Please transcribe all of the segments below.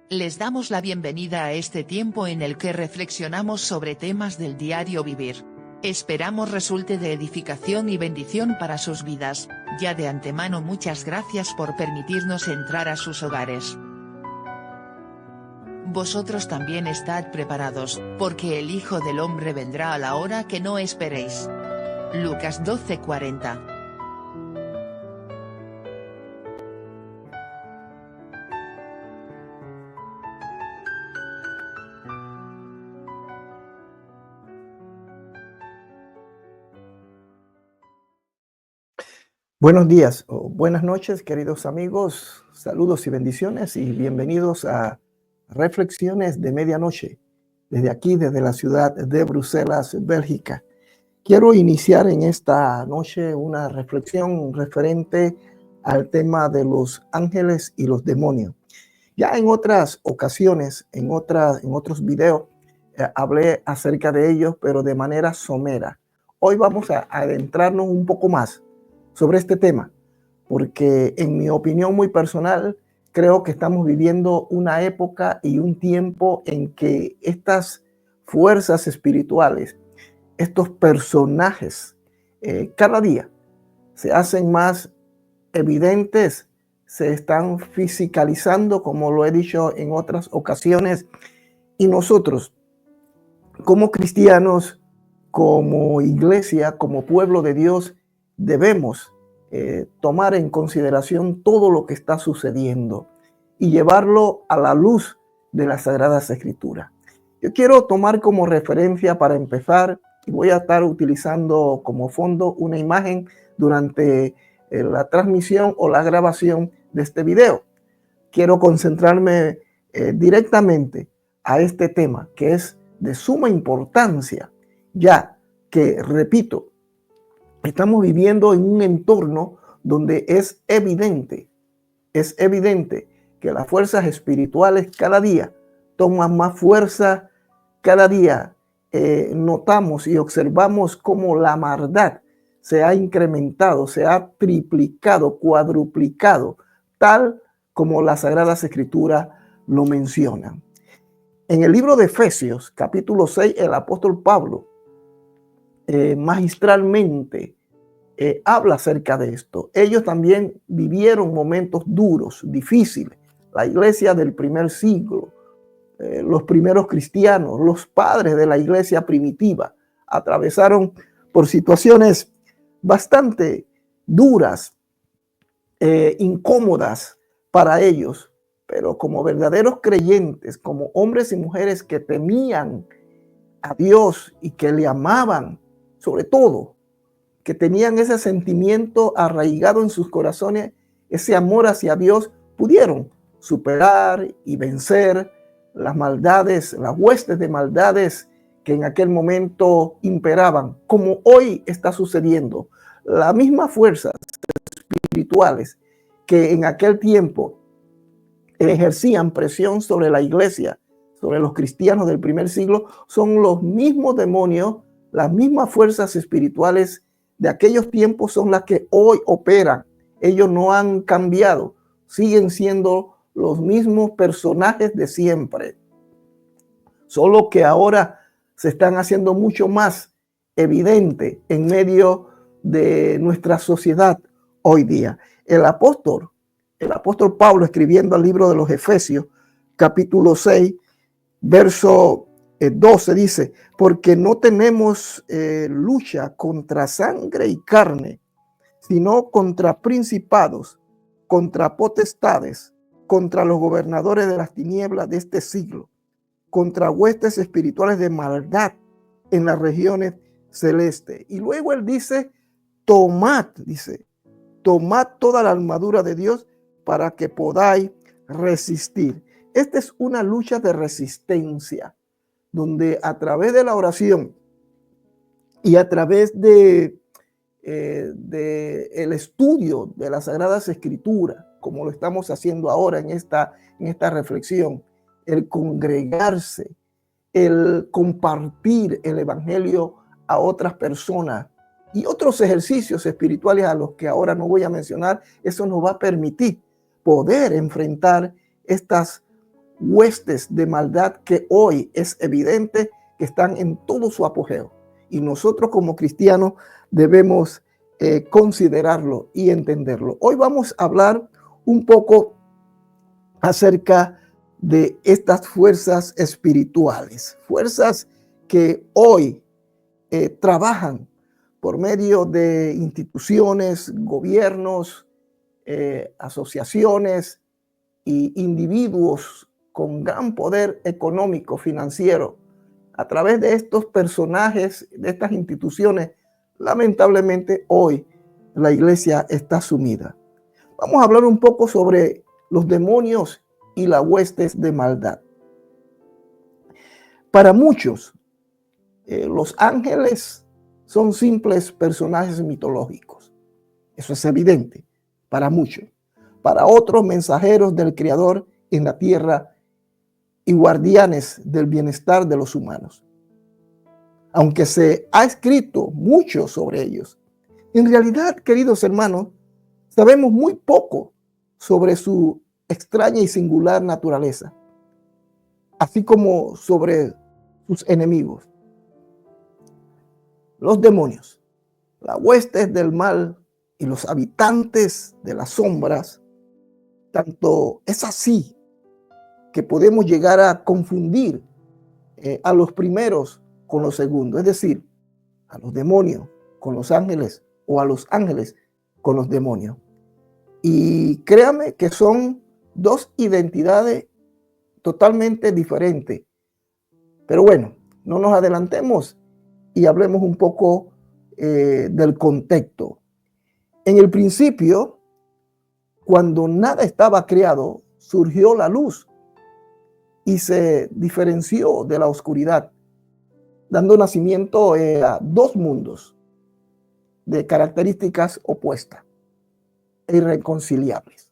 Les damos la bienvenida a este tiempo en el que reflexionamos sobre temas del diario vivir. Esperamos resulte de edificación y bendición para sus vidas. Ya de antemano muchas gracias por permitirnos entrar a sus hogares. Vosotros también estad preparados, porque el Hijo del Hombre vendrá a la hora que no esperéis. Lucas 12:40. Buenos días o buenas noches, queridos amigos. Saludos y bendiciones y bienvenidos a Reflexiones de Medianoche, desde aquí, desde la ciudad de Bruselas, Bélgica. Quiero iniciar en esta noche una reflexión referente al tema de los ángeles y los demonios. Ya en otras ocasiones, en otros videos, hablé acerca de ellos, pero de manera somera. Hoy vamos a adentrarnos un poco más sobre este tema, porque en mi opinión muy personal, creo que estamos viviendo una época y un tiempo en que estas fuerzas espirituales, estos personajes, cada día se hacen más evidentes, se están fisicalizando, como lo he dicho en otras ocasiones, y nosotros, como cristianos, como iglesia, como pueblo de Dios, debemos tomar en consideración todo lo que está sucediendo y llevarlo a la luz de las Sagradas Escrituras. Yo quiero tomar como referencia para empezar, y voy a estar utilizando como fondo una imagen durante la transmisión o la grabación de este video. Quiero concentrarme directamente a este tema, que es de suma importancia, ya que, repito, estamos viviendo en un entorno donde es evidente que las fuerzas espirituales cada día toman más fuerza, cada día notamos y observamos cómo la maldad se ha incrementado, se ha triplicado, cuadruplicado, tal como las Sagradas Escrituras lo mencionan. En el libro de Efesios, capítulo 6, el apóstol Pablo magistralmente habla acerca de esto. Ellos también vivieron momentos duros, difíciles. La iglesia del primer siglo, los primeros cristianos, los padres de la iglesia primitiva, atravesaron por situaciones bastante duras, incómodas para ellos, pero como verdaderos creyentes, como hombres y mujeres que temían a Dios y que le amaban, sobre todo, que tenían ese sentimiento arraigado en sus corazones, ese amor hacia Dios, pudieron superar y vencer las maldades, las huestes de maldades que en aquel momento imperaban, como hoy está sucediendo. Las mismas fuerzas espirituales que en aquel tiempo ejercían presión sobre la iglesia, sobre los cristianos del primer siglo, son los mismos demonios, las mismas fuerzas espirituales de aquellos tiempos son las que hoy operan. Ellos no han cambiado, siguen siendo los mismos personajes de siempre, solo que ahora se están haciendo mucho más evidente en medio de nuestra sociedad hoy día. El apóstol Pablo, escribiendo el libro de los Efesios, capítulo 6, verso 12, dice: porque no tenemos lucha contra sangre y carne, sino contra principados, contra potestades, contra los gobernadores de las tinieblas de este siglo, contra huestes espirituales de maldad en las regiones celestes. Y luego él dice, tomad toda la armadura de Dios para que podáis resistir. Esta es una lucha de resistencia, donde a través de la oración y a través de el estudio de las Sagradas Escrituras, como lo estamos haciendo ahora en esta reflexión, el congregarse, el compartir el evangelio a otras personas y otros ejercicios espirituales a los que ahora no voy a mencionar, eso nos va a permitir poder enfrentar estas huestes de maldad que hoy es evidente que están en todo su apogeo. Y nosotros como cristianos debemos considerarlo y entenderlo. Hoy vamos a hablar un poco acerca de estas fuerzas espirituales, fuerzas que hoy trabajan por medio de instituciones, gobiernos, asociaciones e individuos con gran poder económico, financiero. A través de estos personajes, de estas instituciones, lamentablemente hoy la iglesia está sumida. Vamos a hablar un poco sobre los demonios y las huestes de maldad. Para muchos, los ángeles son simples personajes mitológicos. Eso es evidente para muchos. Para otros, mensajeros del Creador en la tierra y guardianes del bienestar de los humanos. Aunque se ha escrito mucho sobre ellos, en realidad, queridos hermanos, sabemos muy poco sobre su extraña y singular naturaleza, así como sobre sus enemigos. Los demonios, las huestes del mal y los habitantes de las sombras, tanto es así que podemos llegar a confundir a los primeros con los segundos, es decir, a los demonios con los ángeles o a los ángeles con los demonios. Y créame que son dos identidades totalmente diferentes. Pero bueno, no nos adelantemos y hablemos un poco del contexto. En el principio, cuando nada estaba creado, surgió la luz y se diferenció de la oscuridad, dando nacimiento a dos mundos de características opuestas e irreconciliables.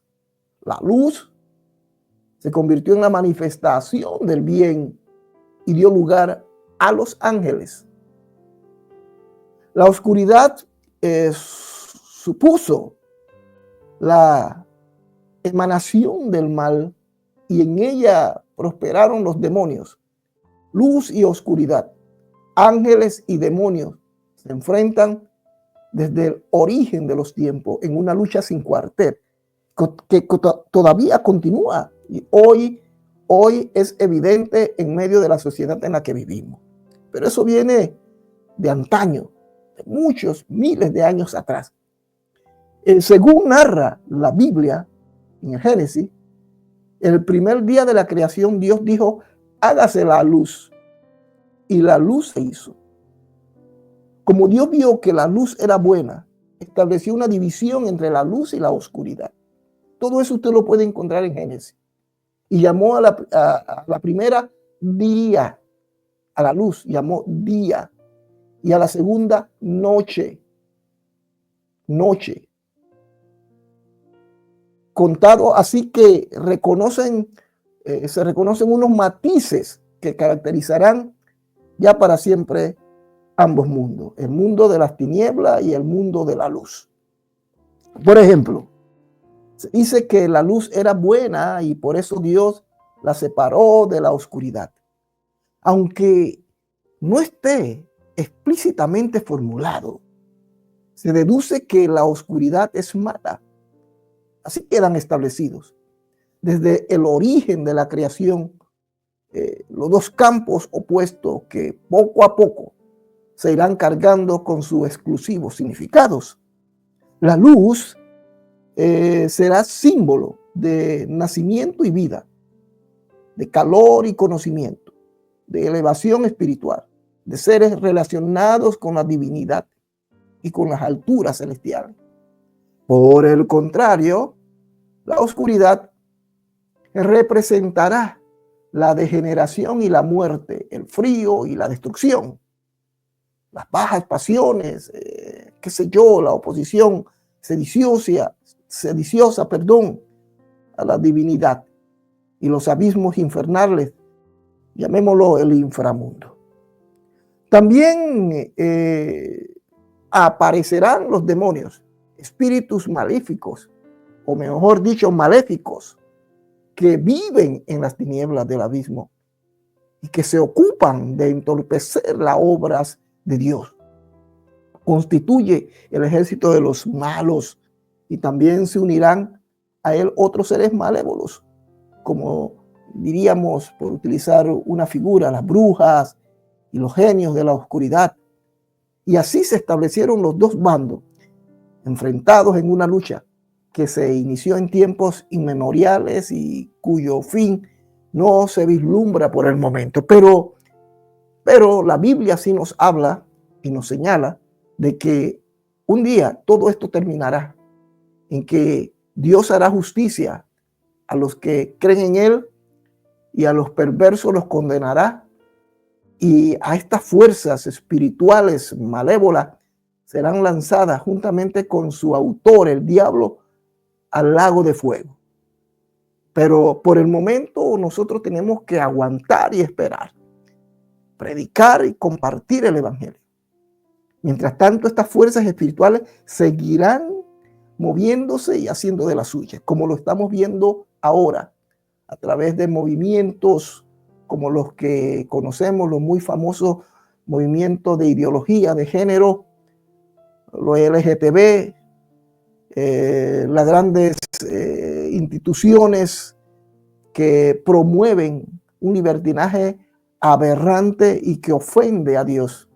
La luz se convirtió en la manifestación del bien y dio lugar a los ángeles. La oscuridad supuso la emanación del mal y en ella prosperaron los demonios. Luz y oscuridad, ángeles y demonios se enfrentan desde el origen de los tiempos en una lucha sin cuartel que todavía continúa y hoy es evidente en medio de la sociedad en la que vivimos. Pero eso viene de antaño, de muchos miles de años atrás. Según narra la Biblia en el Génesis, el primer día de la creación Dios dijo: hágase la luz, y la luz se hizo. Como Dios vio que la luz era buena, estableció una división entre la luz y la oscuridad. Todo eso usted lo puede encontrar en Génesis. Y llamó a la primera día, a la luz llamó día, y a la segunda noche. Noche. Contado así que se reconocen unos matices que caracterizarán ya para siempre ambos mundos, el mundo de las tinieblas y el mundo de la luz. Por ejemplo, se dice que la luz era buena y por eso Dios la separó de la oscuridad. Aunque no esté explícitamente formulado, se deduce que la oscuridad es mala. Así quedan establecidos. Desde el origen de la creación, los dos campos opuestos que poco a poco se irán cargando con sus exclusivos significados. La luz será símbolo de nacimiento y vida, de calor y conocimiento, de elevación espiritual, de seres relacionados con la divinidad y con las alturas celestiales. Por el contrario, la oscuridad representará la degeneración y la muerte, el frío y la destrucción, las bajas pasiones, la oposición sediciosa, a la divinidad y los abismos infernales, llamémoslo el inframundo. También aparecerán los demonios, espíritus maléficos, o mejor dicho, maléficos, que viven en las tinieblas del abismo y que se ocupan de entorpecer las obras de Dios. Constituye el ejército de los malos y también se unirán a él otros seres malévolos, como diríamos, por utilizar una figura, las brujas y los genios de la oscuridad. Y así se establecieron los dos bandos, enfrentados en una lucha que se inició en tiempos inmemoriales y cuyo fin no se vislumbra por el momento. Pero la Biblia sí nos habla y nos señala de que un día todo esto terminará, en que Dios hará justicia a los que creen en Él y a los perversos los condenará, y a estas fuerzas espirituales malévolas serán lanzadas juntamente con su autor, el diablo, al lago de fuego. Pero por el momento nosotros tenemos que aguantar y esperar, predicar y compartir el evangelio. Mientras tanto, estas fuerzas espirituales seguirán moviéndose y haciendo de las suyas, como lo estamos viendo ahora, a través de movimientos como los que conocemos, los muy famosos movimientos de ideología de género, los LGTB, las grandes instituciones que promueven un libertinaje aberrante y que ofende a Dios.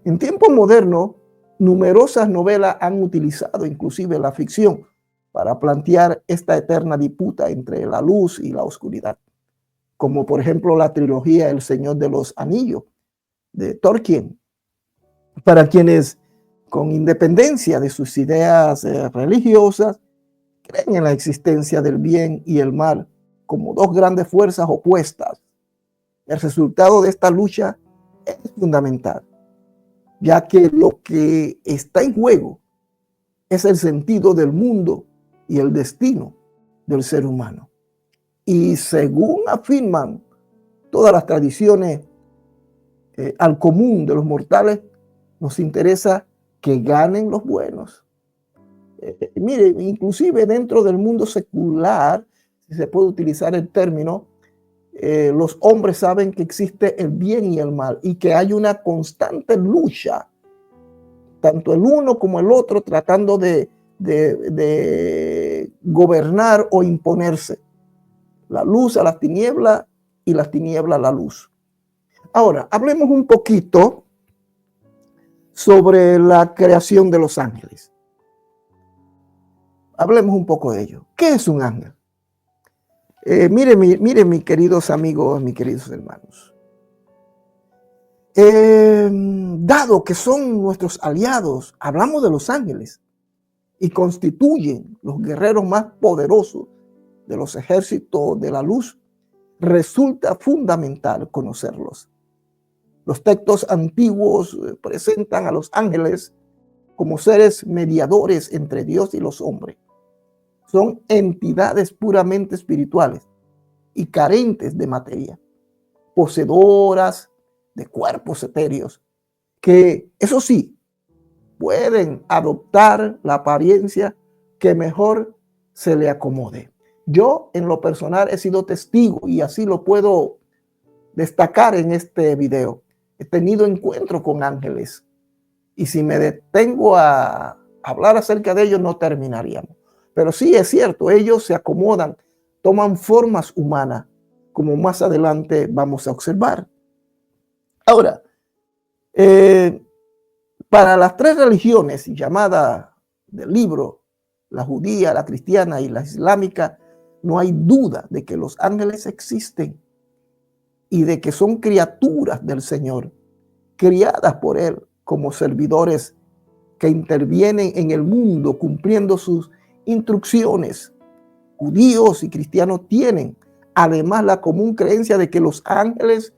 En tiempos modernos, numerosas novelas han utilizado inclusive la ficción para plantear esta eterna disputa entre la luz y la oscuridad, como por ejemplo la trilogía El Señor de los Anillos de Tolkien, para quienes, con independencia de sus ideas religiosas, creen en la existencia del bien y el mal como dos grandes fuerzas opuestas. El resultado de esta lucha es fundamental, ya que lo que está en juego es el sentido del mundo y el destino del ser humano. Y según afirman todas las tradiciones al común de los mortales, nos interesa que ganen los buenos. Mire, inclusive dentro del mundo secular, si se puede utilizar el término, los hombres saben que existe el bien y el mal y que hay una constante lucha, tanto el uno como el otro, tratando de gobernar o imponerse. La luz a las tinieblas y las tinieblas a la luz. Ahora, hablemos un poquito sobre la creación de los ángeles. Hablemos un poco de ello. ¿Qué es un ángel? Miren, mis queridos amigos, mis queridos hermanos. Dado que son nuestros aliados, hablamos de los ángeles y constituyen los guerreros más poderosos de los ejércitos de la luz, resulta fundamental conocerlos. Los textos antiguos presentan a los ángeles como seres mediadores entre Dios y los hombres. Son entidades puramente espirituales y carentes de materia, poseedoras de cuerpos etéreos, que, eso sí, pueden adoptar la apariencia que mejor se le acomode. Yo, en lo personal, he sido testigo y así lo puedo destacar en este video. He tenido encuentro con ángeles y si me detengo a hablar acerca de ellos no terminaríamos. Pero sí es cierto, ellos se acomodan, toman formas humanas, como más adelante vamos a observar. Ahora, para las tres religiones llamadas del libro, la judía, la cristiana y la islámica, no hay duda de que los ángeles existen y de que son criaturas del Señor, criadas por Él como servidores que intervienen en el mundo cumpliendo sus instrucciones. Judíos y cristianos tienen además la común creencia de que los ángeles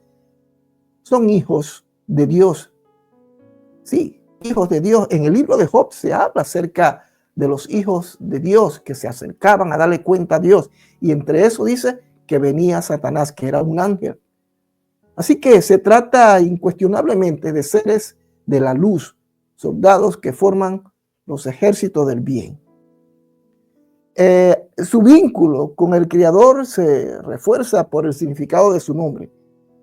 son hijos de Dios. Sí, hijos de Dios. En el libro de Job se habla acerca de los hijos de Dios que se acercaban a darle cuenta a Dios. Y entre eso dice que venía Satanás, que era un ángel. Así que se trata incuestionablemente de seres de la luz, soldados que forman los ejércitos del bien. Su vínculo con el Creador se refuerza por el significado de su nombre,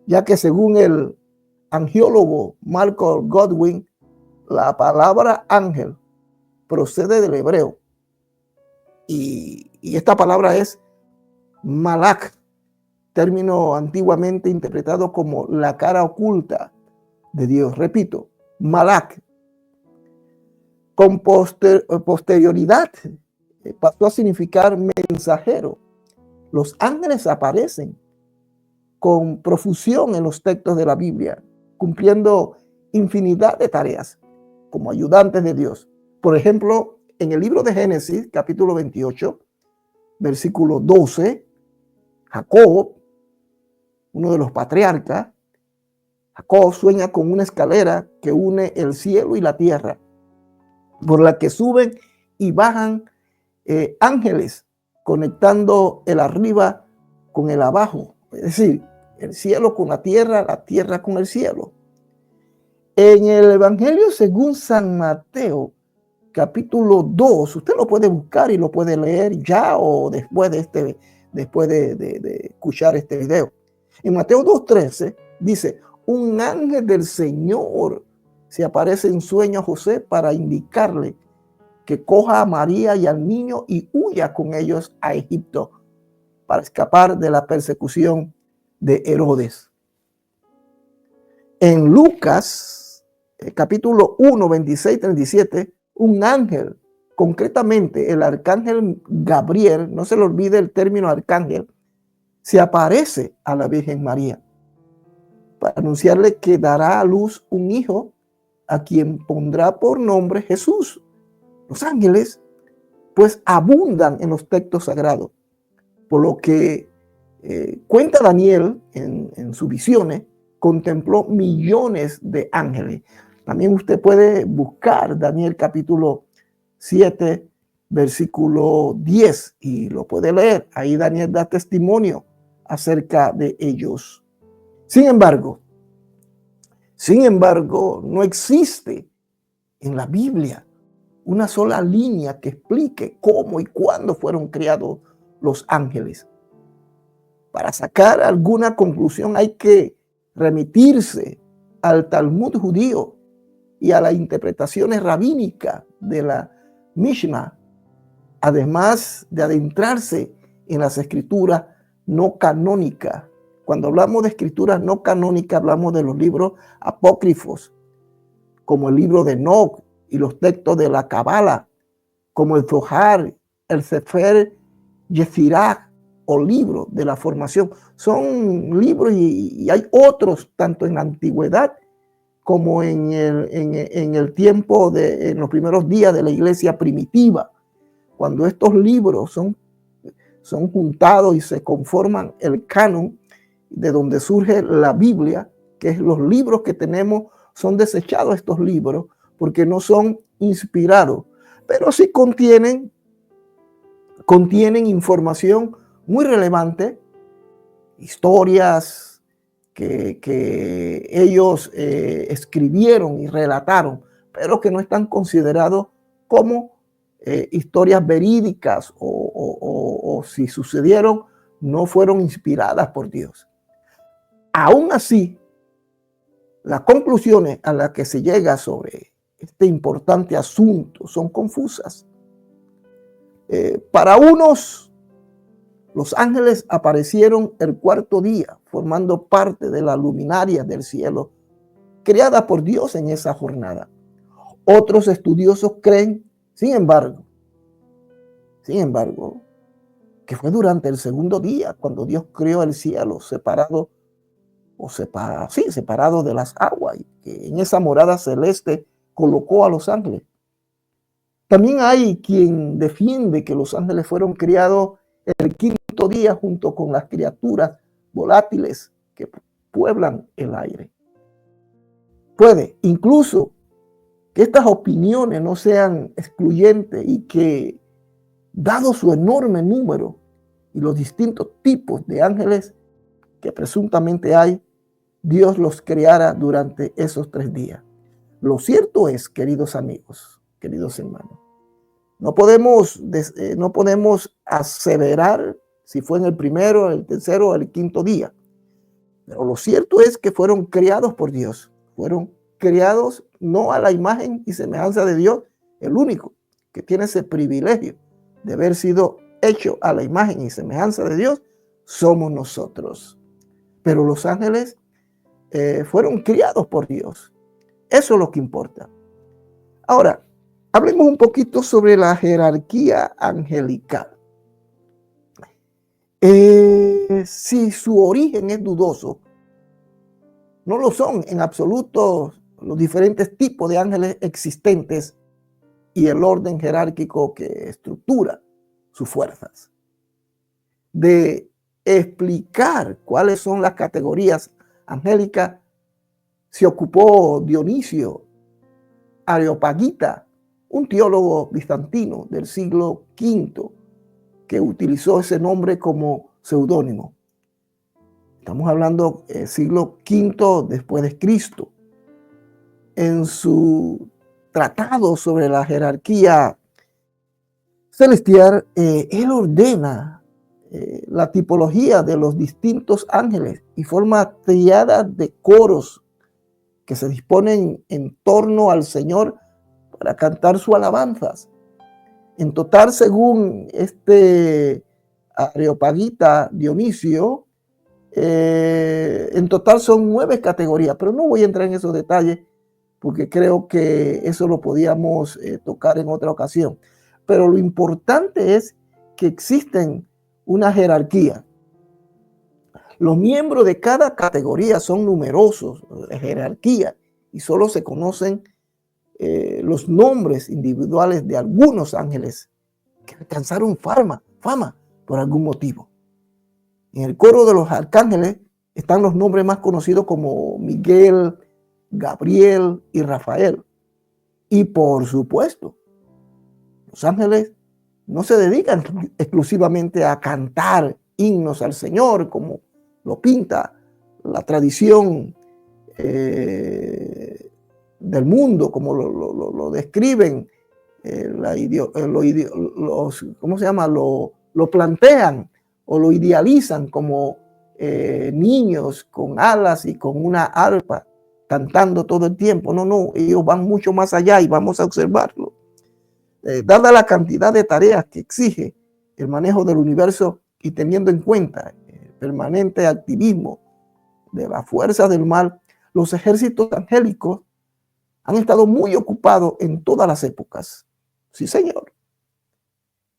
ya que según el angiólogo Malcolm Godwin, la palabra ángel procede del hebreo y esta palabra es malak, término antiguamente interpretado como la cara oculta de Dios. Repito, malak. Con posterioridad pasó a significar mensajero. Los ángeles aparecen con profusión en los textos de la Biblia, cumpliendo infinidad de tareas como ayudantes de Dios. Por ejemplo, en el libro de Génesis, capítulo 28, versículo 12, Jacob, uno de los patriarcas, Jacob sueña con una escalera que une el cielo y la tierra, por la que suben y bajan ángeles, conectando el arriba con el abajo, es decir, el cielo con la tierra con el cielo. En el Evangelio según San Mateo, capítulo 2, usted lo puede buscar y lo puede leer ya o después de escuchar este video. En Mateo 2:13 dice, un ángel del Señor se aparece en sueño a José para indicarle que coja a María y al niño y huya con ellos a Egipto para escapar de la persecución de Herodes. En Lucas, capítulo 1, 26, 37, un ángel, concretamente el arcángel Gabriel, no se le olvide el término arcángel, se aparece a la Virgen María para anunciarle que dará a luz un hijo a quien pondrá por nombre Jesús. Los ángeles, pues, abundan en los textos sagrados, por lo que cuenta Daniel en sus visiones, contempló millones de ángeles. También usted puede buscar Daniel capítulo 7, versículo 10, y lo puede leer. Ahí Daniel da testimonio acerca de ellos. Sin embargo, no existe en la Biblia una sola línea que explique cómo y cuándo fueron creados los ángeles. Para sacar alguna conclusión hay que remitirse al Talmud judío y a las interpretaciones rabínicas de la Mishnah, además de adentrarse en las escrituras no canónicas. Cuando hablamos de escrituras no canónicas, hablamos de los libros apócrifos, como el libro de Enoch y los textos de la Cábala, como el Zohar, el Sefer Yetzirah o libro de la formación. Son libros y hay otros, tanto en la antigüedad como en el tiempo en los primeros días de la iglesia primitiva. Cuando estos libros son juntados y se conforman el canon de donde surge la Biblia, que es los libros que tenemos, son desechados estos libros porque no son inspirados, pero sí contienen información muy relevante, historias que ellos escribieron y relataron, pero que no están considerados como historias verídicas o si sucedieron, no fueron inspiradas por Dios. Aún así, las conclusiones a las que se llega sobre este importante asunto son confusas. Para unos, los ángeles aparecieron el cuarto día, formando parte de la luminaria del cielo, creada por Dios en esa jornada. Otros estudiosos creen, sin embargo, que fue durante el segundo día cuando Dios creó el cielo, separado de las aguas, y que en esa morada celeste colocó a los ángeles. También hay quien defiende que los ángeles fueron creados el quinto día junto con las criaturas volátiles que pueblan el aire. Puede incluso que estas opiniones no sean excluyentes y que, dado su enorme número y los distintos tipos de ángeles que presuntamente hay, Dios los creara durante esos 3 días. Lo cierto es, queridos amigos, queridos hermanos, No podemos aseverar si fue en el primero, el tercero o el quinto día. Pero lo cierto es que fueron creados por Dios. Fueron creados no a la imagen y semejanza de Dios. El único que tiene ese privilegio de haber sido hecho a la imagen y semejanza de Dios somos nosotros. Pero los ángeles fueron criados por Dios. Eso es lo que importa. Ahora, hablemos un poquito sobre la jerarquía angelical. Si su origen es dudoso, no lo son en absoluto los diferentes tipos de ángeles existentes y el orden jerárquico que estructura sus fuerzas. De explicar cuáles son las categorías angélicas se ocupó Dionisio Areopagita, un teólogo bizantino del siglo V, que utilizó ese nombre como seudónimo. Estamos hablando del siglo V después de Cristo. En su tratado sobre la jerarquía celestial, él ordena la tipología de los distintos ángeles y forma triadas de coros que se disponen en torno al Señor para cantar sus alabanzas. En total, según este Areopagita Dionisio, en total son 9 categorías, pero no voy a entrar en esos detalles porque creo que eso lo podíamos tocar en otra ocasión. Pero lo importante es que existen una jerarquía. Los miembros de cada categoría son numerosos, de jerarquía, y solo se conocen los nombres individuales de algunos ángeles que alcanzaron fama por algún motivo. En el coro de los arcángeles están los nombres más conocidos como Miguel, Gabriel y Rafael. Y por supuesto, los ángeles no se dedican exclusivamente a cantar himnos al Señor, como lo pinta la tradición del mundo, como lo describen, ¿cómo se llama? Lo plantean o lo idealizan como niños con alas y con una arpa cantando todo el tiempo. No, ellos van mucho más allá y vamos a observarlo. Dada la cantidad de tareas que exige el manejo del universo y teniendo en cuenta el permanente activismo de las fuerzas del mal, los ejércitos angélicos han estado muy ocupados en todas las épocas. Sí, señor.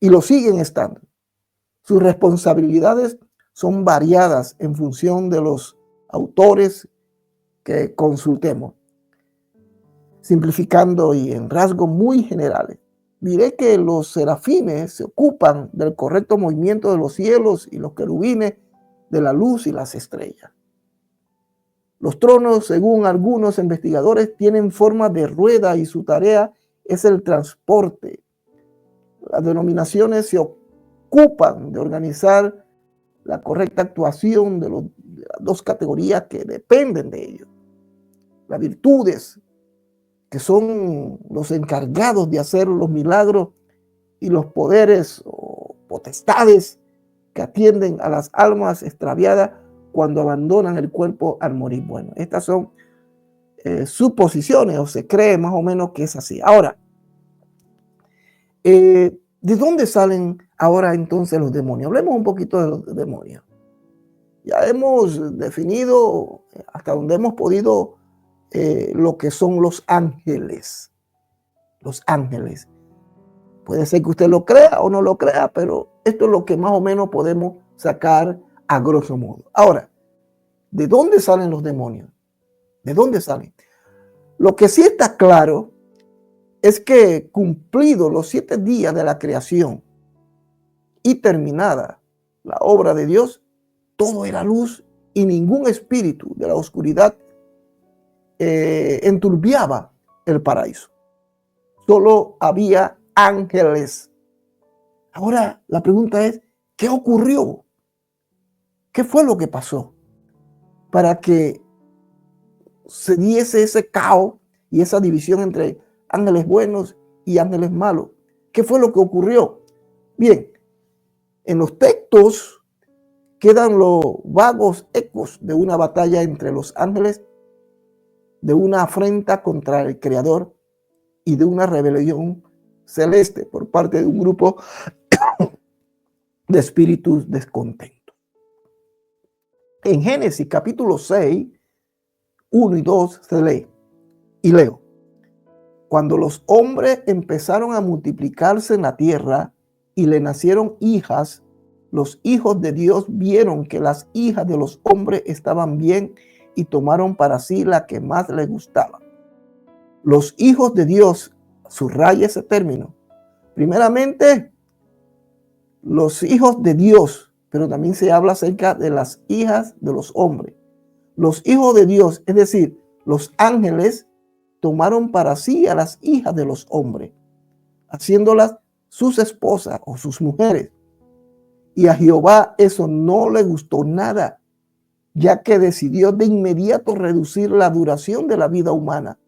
Y lo siguen estando. Sus responsabilidades son variadas en función de los autores que consultemos. Simplificando y en rasgos muy generales, diré que los serafines se ocupan del correcto movimiento de los cielos y los querubines de la luz y las estrellas. Los tronos, según algunos investigadores, tienen forma de rueda y su tarea es el transporte. Las denominaciones se ocupan de organizar la correcta actuación de las 2 categorías que dependen de ellos. Las virtudes, que son los encargados de hacer los milagros, y los poderes o potestades que atienden a las almas extraviadas cuando abandonan el cuerpo al morir. Bueno, estas son suposiciones, o se cree más o menos que es así. Ahora, ¿de dónde salen ahora entonces los demonios? Hablemos un poquito de los demonios. Ya hemos definido hasta donde hemos podido lo que son los ángeles. Los ángeles. Puede ser que usted lo crea o no lo crea, pero esto es lo que más o menos podemos sacar a grosso modo. Ahora, ¿de dónde salen los demonios? ¿De dónde salen? Lo que sí está claro es que cumplidos los 7 días de la creación y terminada la obra de Dios, todo era luz y ningún espíritu de la oscuridad enturbiaba el paraíso. Solo había ángeles. Ahora la pregunta es, ¿qué ocurrió? ¿Qué fue lo que pasó para que se diese ese caos y esa división entre ángeles buenos y ángeles malos? ¿Qué fue lo que ocurrió? Bien, en los textos quedan los vagos ecos de una batalla entre los ángeles, de una afrenta contra el Creador y de una rebelión celeste por parte de un grupo de espíritus descontentos. En Génesis capítulo 6, 1 y 2 se lee, y leo: cuando los hombres empezaron a multiplicarse en la tierra y le nacieron hijas, los hijos de Dios vieron que las hijas de los hombres estaban bien y tomaron para sí la que más les gustaba. Los hijos de Dios, subraya ese término. Primeramente, los hijos de Dios, pero también se habla acerca de las hijas de los hombres. Los hijos de Dios, es decir, los ángeles, tomaron para sí a las hijas de los hombres, haciéndolas sus esposas o sus mujeres. Y a Jehová eso no le gustó nada, ya que decidió de inmediato reducir la duración de la vida humana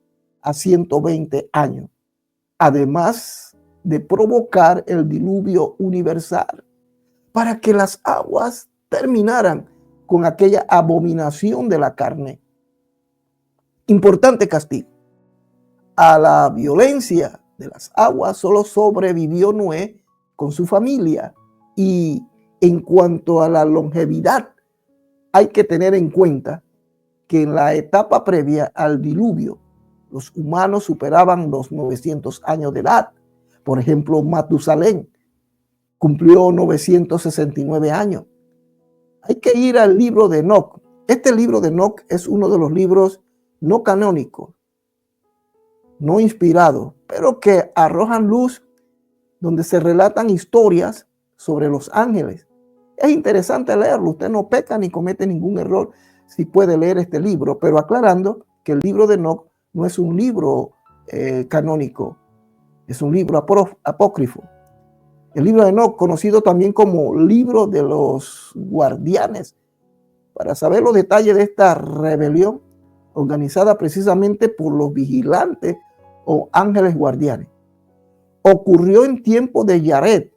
a 120 años, además de provocar el diluvio universal, para que las aguas terminaran con aquella abominación de la carne. Importante castigo. A la violencia de las aguas solo sobrevivió Noé con su familia. Y en cuanto a la longevidad, hay que tener en cuenta que en la etapa previa al diluvio, los humanos superaban los 900 años de edad. Por ejemplo, Matusalén cumplió 969 años. Hay que ir al libro de Enoc. Este libro de Enoc es uno de los libros no canónicos, no inspirados, pero que arrojan luz, donde se relatan historias sobre los ángeles. Es interesante leerlo. Usted no peca ni comete ningún error si puede leer este libro, pero aclarando que el libro de Enoc no es un libro canónico, es un libro apócrifo. El libro de Enoc, conocido también como libro de los guardianes, para saber los detalles de esta rebelión organizada precisamente por los vigilantes o ángeles guardianes. Ocurrió en tiempo de Yared.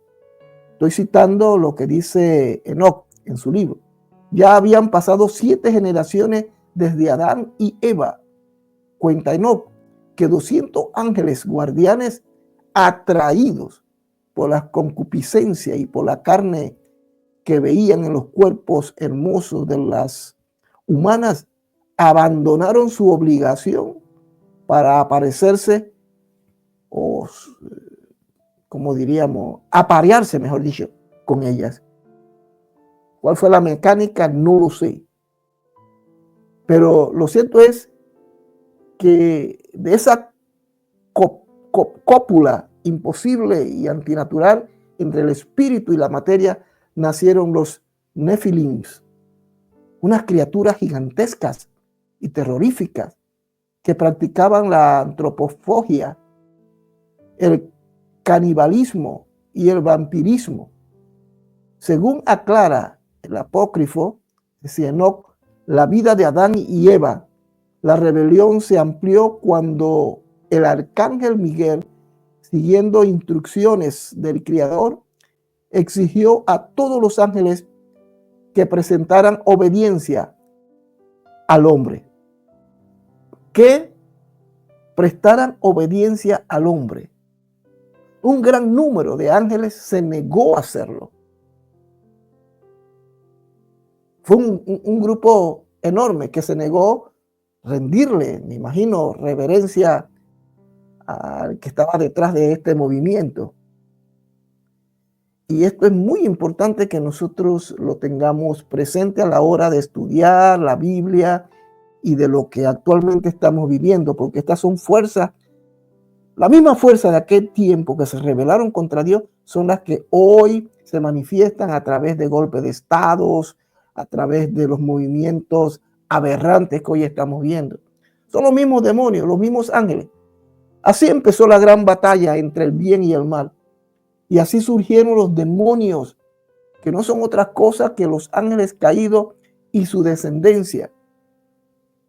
Estoy citando lo que dice Enoc en su libro. Ya habían pasado 7 generaciones desde Adán y Eva. Cuenta Enoc que 200 ángeles guardianes, atraídos por la concupiscencia y por la carne que veían en los cuerpos hermosos de las humanas, abandonaron su obligación para aparecerse, o como diríamos, aparearse, mejor dicho, con ellas. ¿Cuál fue la mecánica? No lo sé. Pero lo cierto es que de esa cópula imposible y antinatural entre el espíritu y la materia nacieron los Nefilims, unas criaturas gigantescas y terroríficas que practicaban la antropofagia, el canibalismo y el vampirismo. Según aclara el apócrifo de Enoc, la vida de Adán y Eva, la rebelión se amplió cuando el arcángel Miguel, siguiendo instrucciones del Creador, exigió a todos los ángeles que presentaran obediencia al hombre, que prestaran obediencia al hombre. Un gran número de ángeles se negó a hacerlo. Fue un grupo enorme que se negó a rendirle, me imagino, reverencia al que estaba detrás de este movimiento. Y esto es muy importante que nosotros lo tengamos presente a la hora de estudiar la Biblia y de lo que actualmente estamos viviendo, porque estas son fuerzas, la misma fuerza de aquel tiempo que se rebelaron contra Dios, son las que hoy se manifiestan a través de golpes de estados, a través de los movimientos aberrantes que hoy estamos viendo. Son los mismos demonios, los mismos ángeles. Así empezó la gran batalla entre el bien y el mal. Y así surgieron los demonios, que no son otra cosa que los ángeles caídos y su descendencia.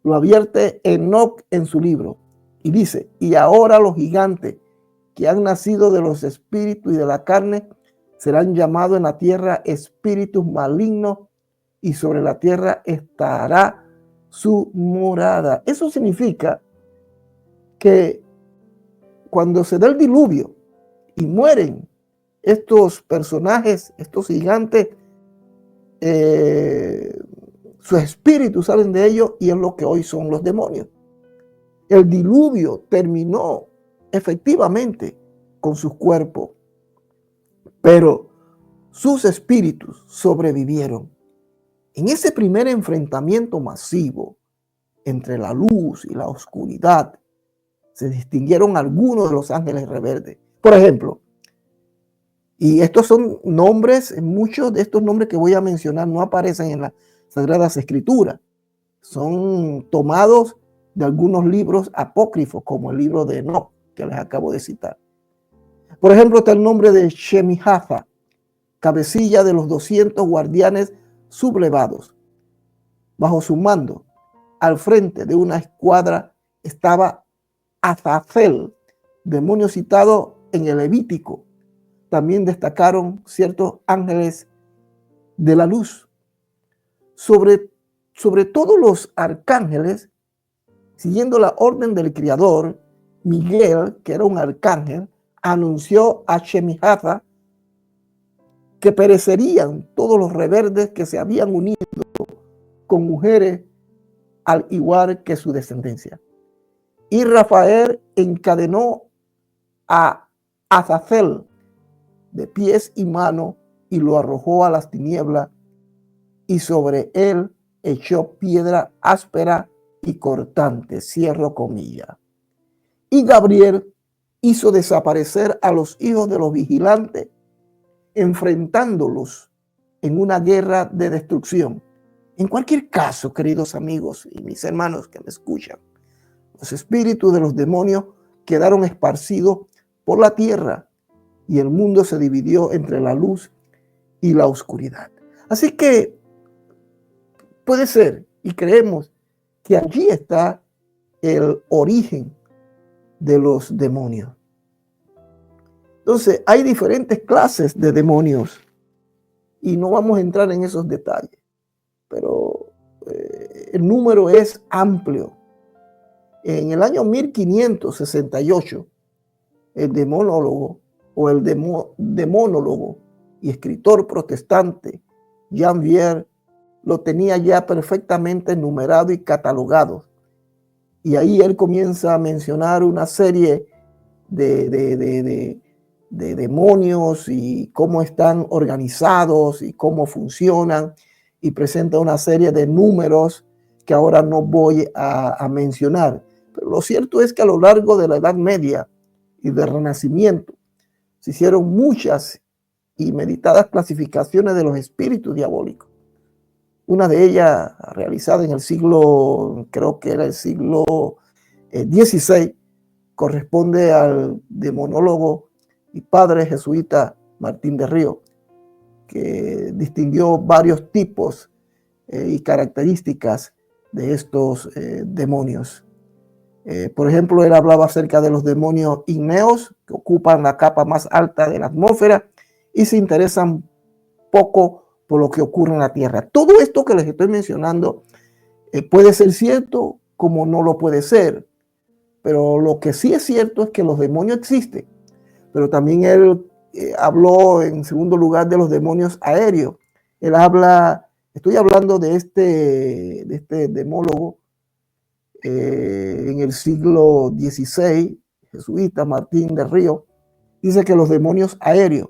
Lo advierte Enoc en su libro. Y dice, y ahora los gigantes que han nacido de los espíritus y de la carne serán llamados en la tierra espíritus malignos, y sobre la tierra estará su morada. Eso significa que cuando se da el diluvio y mueren estos personajes, estos gigantes, sus espíritus salen de ellos, y es lo que hoy son los demonios. El diluvio terminó efectivamente con sus cuerpos, pero sus espíritus sobrevivieron. En ese primer enfrentamiento masivo entre la luz y la oscuridad, se distinguieron algunos de los ángeles rebeldes. Por ejemplo, y estos son nombres, muchos de estos nombres que voy a mencionar no aparecen en las Sagradas Escrituras. Son tomados de algunos libros apócrifos, como el libro de Enoc, que les acabo de citar. Por ejemplo, está el nombre de Shemihaza, cabecilla de los 200 guardianes sublevados. Bajo su mando, al frente de una escuadra, estaba Azazel, demonio citado en el Levítico. También destacaron ciertos ángeles de la luz. Sobre todos los arcángeles, siguiendo la orden del Criador, Miguel, que era un arcángel, anunció a Shemihaza que perecerían todos los rebeldes que se habían unido con mujeres, al igual que su descendencia. Y Rafael encadenó a Azazel de pies y manos y lo arrojó a las tinieblas, y sobre él echó piedra áspera y cortante, cierro comillas. Y Gabriel hizo desaparecer a los hijos de los vigilantes, enfrentándolos en una guerra de destrucción. En cualquier caso, queridos amigos y mis hermanos que me escuchan, los espíritus de los demonios quedaron esparcidos por la tierra, y el mundo se dividió entre la luz y la oscuridad. Así que puede ser, y creemos, que allí está el origen de los demonios. Entonces, hay diferentes clases de demonios, y no vamos a entrar en esos detalles, pero el número es amplio. En el año 1568, el demonólogo o el demonólogo y escritor protestante Jean Vier lo tenía ya perfectamente numerado y catalogado. Y ahí él comienza a mencionar una serie de demonios y cómo están organizados y cómo funcionan, y presenta una serie de números que ahora no voy a mencionar. Pero lo cierto es que a lo largo de la Edad Media y del Renacimiento se hicieron muchas y meditadas clasificaciones de los espíritus diabólicos. Una de ellas, realizada en el siglo, creo que era el siglo XVI, corresponde al demonólogo y padre jesuita Martín de Río, que distinguió varios tipos y características de estos demonios. Por ejemplo, él hablaba acerca de los demonios ígneos, que ocupan la capa más alta de la atmósfera y se interesan poco por lo que ocurre en la tierra. Todo esto que les estoy mencionando puede ser cierto como no lo puede ser, pero lo que sí es cierto es que los demonios existen. Pero también él habló en segundo lugar de los demonios aéreos. Él habla, estoy hablando de este demólogo en el siglo XVI, jesuita Martín de Río, dice que los demonios aéreos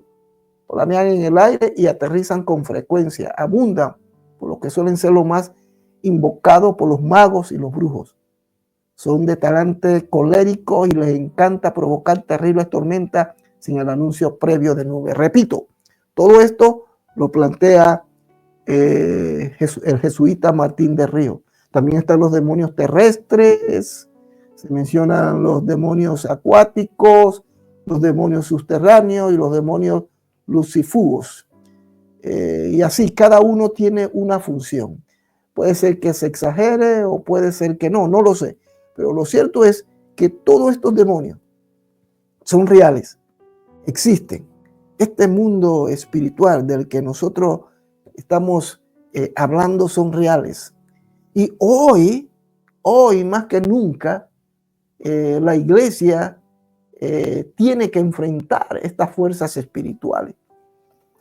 planean en el aire y aterrizan con frecuencia, abundan, por lo que suelen ser lo más invocado por los magos y los brujos. Son de talante colérico y les encanta provocar terribles tormentas sin el anuncio previo de nubes. Repito, todo esto lo plantea el jesuita Martín de Río. También están los demonios terrestres, se mencionan los demonios acuáticos, los demonios subterráneos y los demonios lucifugos. Y así, cada uno tiene una función. Puede ser que se exagere o puede ser que no, no lo sé. Pero lo cierto es que todos estos demonios son reales, existen. Este mundo espiritual del que nosotros estamos hablando son reales. Y hoy más que nunca, la iglesia tiene que enfrentar estas fuerzas espirituales.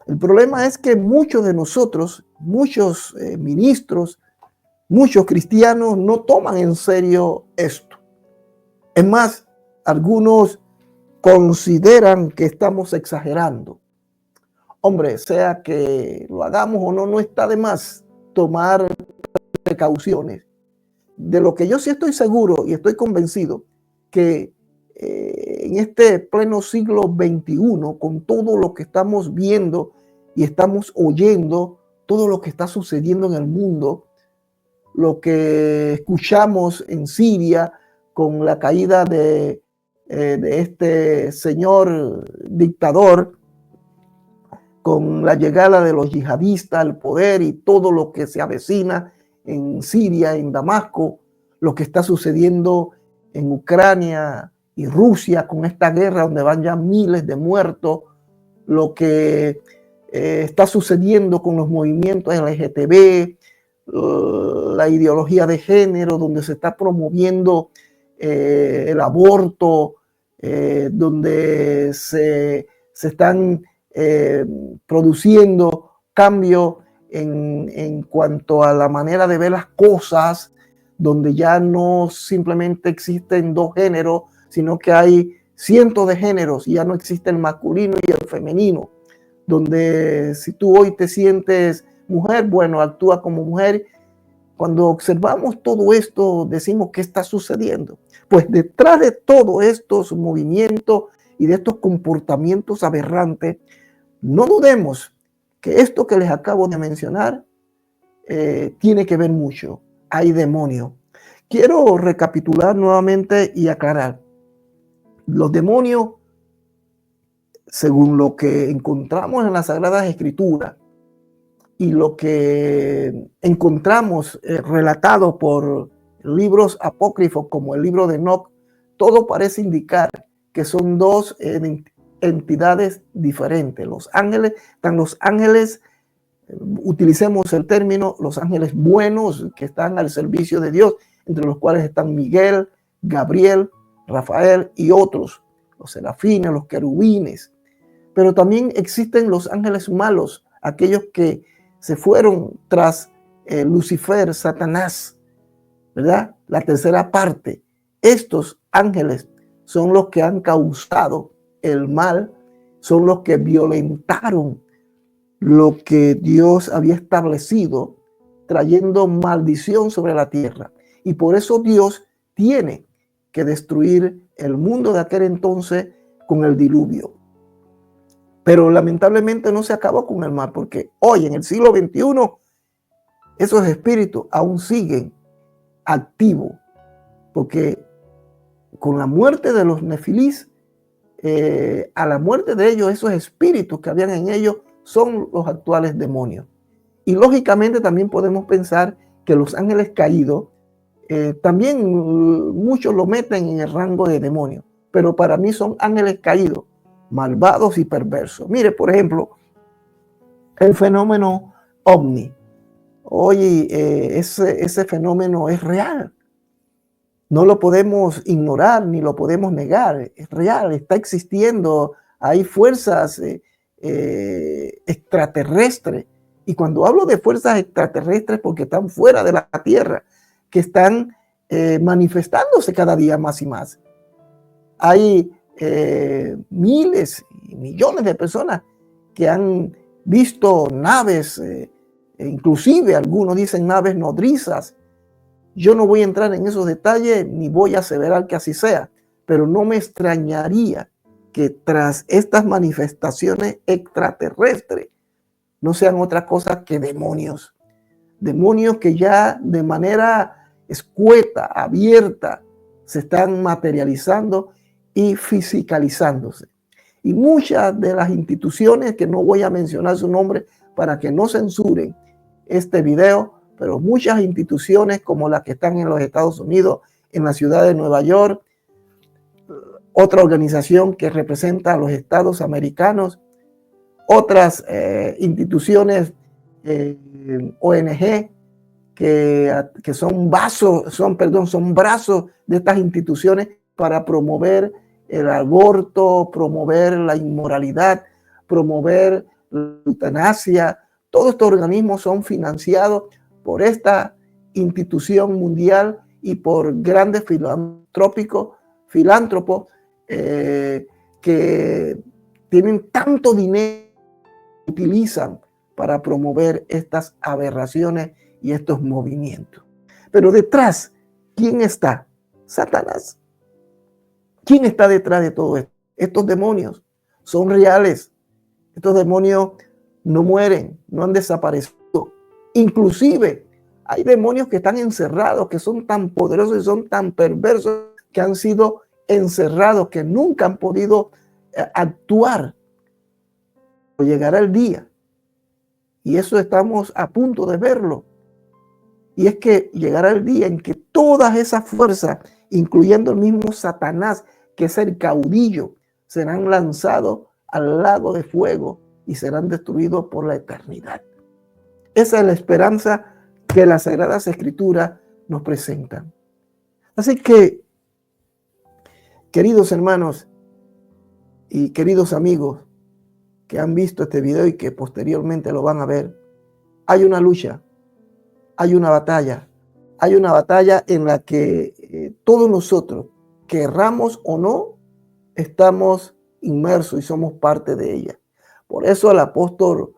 El problema es que muchos de nosotros, muchos ministros, muchos cristianos no toman en serio esto. Es más, algunos consideran que estamos exagerando. Hombre, sea que lo hagamos o no, no está de más tomar precauciones. De lo que yo sí estoy seguro y estoy convencido, que en este pleno siglo XXI, con todo lo que estamos viendo y estamos oyendo, todo lo que está sucediendo en el mundo, lo que escuchamos en Siria con la caída de este señor dictador, con la llegada de los yihadistas al poder y todo lo que se avecina en Siria, en Damasco, lo que está sucediendo en Ucrania y Rusia con esta guerra donde van ya miles de muertos, lo que está sucediendo con los movimientos LGTB, la ideología de género, donde se está promoviendo el aborto, donde se están produciendo cambios en cuanto a la manera de ver las cosas, donde ya no simplemente existen dos géneros, sino que hay cientos de géneros y ya no existe el masculino y el femenino, donde si tú hoy te sientes mujer, bueno, actúa como mujer. Cuando observamos todo esto, decimos, ¿qué está sucediendo? Pues detrás de todos estos movimientos y de estos comportamientos aberrantes, no dudemos que esto que les acabo de mencionar tiene que ver mucho. Hay demonios. Quiero recapitular nuevamente y aclarar. Los demonios, según lo que encontramos en las Sagradas Escrituras y lo que encontramos relatado por libros apócrifos como el libro de Enoc, todo parece indicar que son dos entidades diferentes. Los ángeles, están los ángeles, utilicemos el término, los ángeles buenos que están al servicio de Dios, entre los cuales están Miguel, Gabriel, Rafael y otros, los serafines, los querubines. Pero también existen los ángeles malos, aquellos que se fueron tras Lucifer, Satanás, ¿verdad? La tercera parte. Estos ángeles son los que han causado el mal, son los que violentaron lo que Dios había establecido, trayendo maldición sobre la tierra. Y por eso Dios tiene que destruir el mundo de aquel entonces con el diluvio. Pero lamentablemente no se acabó con el mal, porque hoy en el siglo XXI esos espíritus aún siguen activos, porque con la muerte de los nefilís, a la muerte de ellos, esos espíritus que habían en ellos son los actuales demonios. Y lógicamente también podemos pensar que los ángeles caídos, también muchos lo meten en el rango de demonios, pero para mí son ángeles caídos, malvados y perversos. Mire, por ejemplo, el fenómeno ovni. Oye, ese fenómeno es real. No lo podemos ignorar ni lo podemos negar. Es real, está existiendo. Hay fuerzas extraterrestres. Y cuando hablo de fuerzas extraterrestres, porque están fuera de la Tierra, que están manifestándose cada día más y más. Hay miles y millones de personas que han visto naves, inclusive algunos dicen naves nodrizas. Yo no voy a entrar en esos detalles ni voy a aseverar que así sea, pero no me extrañaría que tras estas manifestaciones extraterrestres no sean otra cosa que demonios. Demonios que ya de manera escueta, abierta, se están materializando y fisicalizándose. Y muchas de las instituciones, que no voy a mencionar su nombre para que no censuren este video, pero muchas instituciones como las que están en los Estados Unidos, en la ciudad de Nueva York, otra organización que representa a los estados americanos, otras instituciones, ONG, que son brazos de estas instituciones para promover el aborto, promover la inmoralidad, promover la eutanasia. Todos estos organismos son financiados por esta institución mundial y por grandes filántropos que tienen tanto dinero que utilizan para promover estas aberraciones y estos movimientos. Pero detrás, ¿quién está? Satanás. ¿Quién está detrás de todo esto? Estos demonios son reales. Estos demonios no mueren, no han desaparecido. Inclusive hay demonios que están encerrados, que son tan poderosos y son tan perversos, que han sido encerrados, que nunca han podido actuar. Pero llegará el día, y eso estamos a punto de verlo. Y es que llegará el día en que todas esas fuerzas, incluyendo el mismo Satanás, que es el caudillo, serán lanzados al lago de fuego y serán destruidos por la eternidad. Esa es la esperanza que las Sagradas Escrituras nos presentan. Así que, queridos hermanos y queridos amigos que han visto este video y que posteriormente lo van a ver, hay una lucha, hay una batalla en la que todos nosotros, querramos o no, estamos inmersos y somos parte de ella. Por eso el apóstol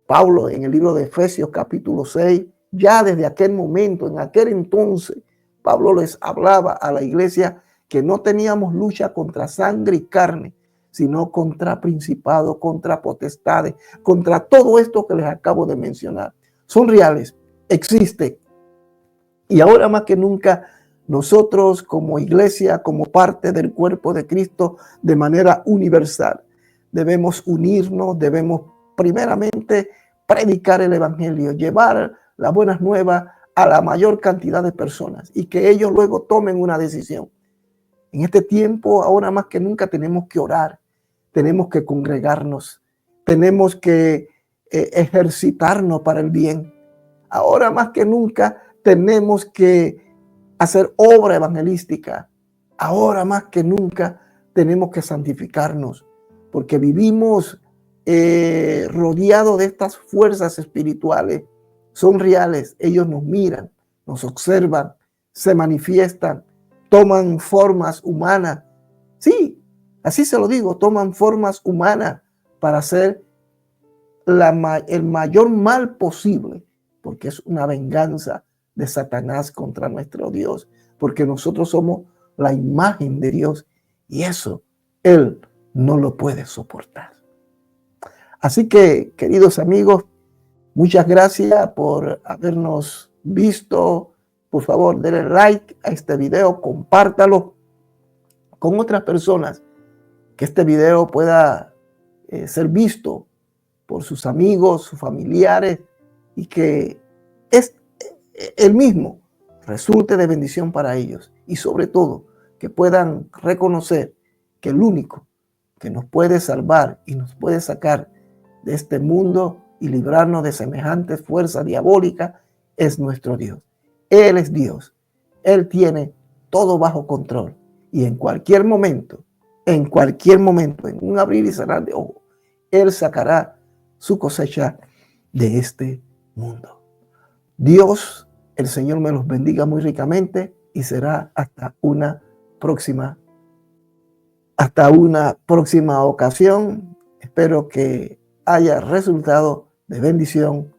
Pablo, en el libro de Efesios capítulo 6, ya desde aquel momento, en aquel entonces, Pablo les hablaba a la iglesia que no teníamos lucha contra sangre y carne, sino contra principados, contra potestades, contra todo esto que les acabo de mencionar. Son reales, existen. Y ahora más que nunca, nosotros como iglesia, como parte del cuerpo de Cristo, de manera universal, debemos unirnos, debemos primeramente predicar el evangelio, llevar las buenas nuevas a la mayor cantidad de personas y que ellos luego tomen una decisión. En este tiempo, ahora más que nunca, tenemos que orar, tenemos que congregarnos, tenemos que ejercitarnos para el bien. Ahora más que nunca tenemos que hacer obra evangelística. Ahora más que nunca tenemos que santificarnos, porque vivimos rodeados de estas fuerzas espirituales. Son reales, ellos nos miran, nos observan, se manifiestan, toman formas humanas. Sí, así se lo digo, toman formas humanas para hacer el mayor mal posible, porque es una venganza de Satanás contra nuestro Dios, porque nosotros somos la imagen de Dios y eso Él no lo puede soportar. Así que, queridos amigos, muchas gracias por habernos visto. Por favor, denle like a este video, compártalo con otras personas, que este video pueda ser visto por sus amigos, sus familiares, y que el mismo resulte de bendición para ellos. Y sobre todo, que puedan reconocer que el único que nos puede salvar y nos puede sacar de este mundo y librarnos de semejantes fuerzas diabólicas es nuestro Dios. Él es Dios. Él tiene todo bajo control. Y en cualquier momento, en un abrir y cerrar de ojos, Él sacará su cosecha de este mundo. Dios, el Señor me los bendiga muy ricamente y será hasta una próxima ocasión. Espero que haya resultado de bendición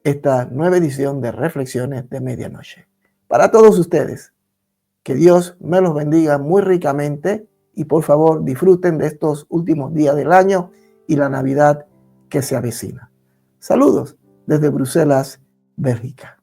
esta nueva edición de Reflexiones de Medianoche. Para todos ustedes, que Dios me los bendiga muy ricamente y por favor disfruten de estos últimos días del año y la Navidad que se avecina. Saludos desde Bruselas, Bélgica.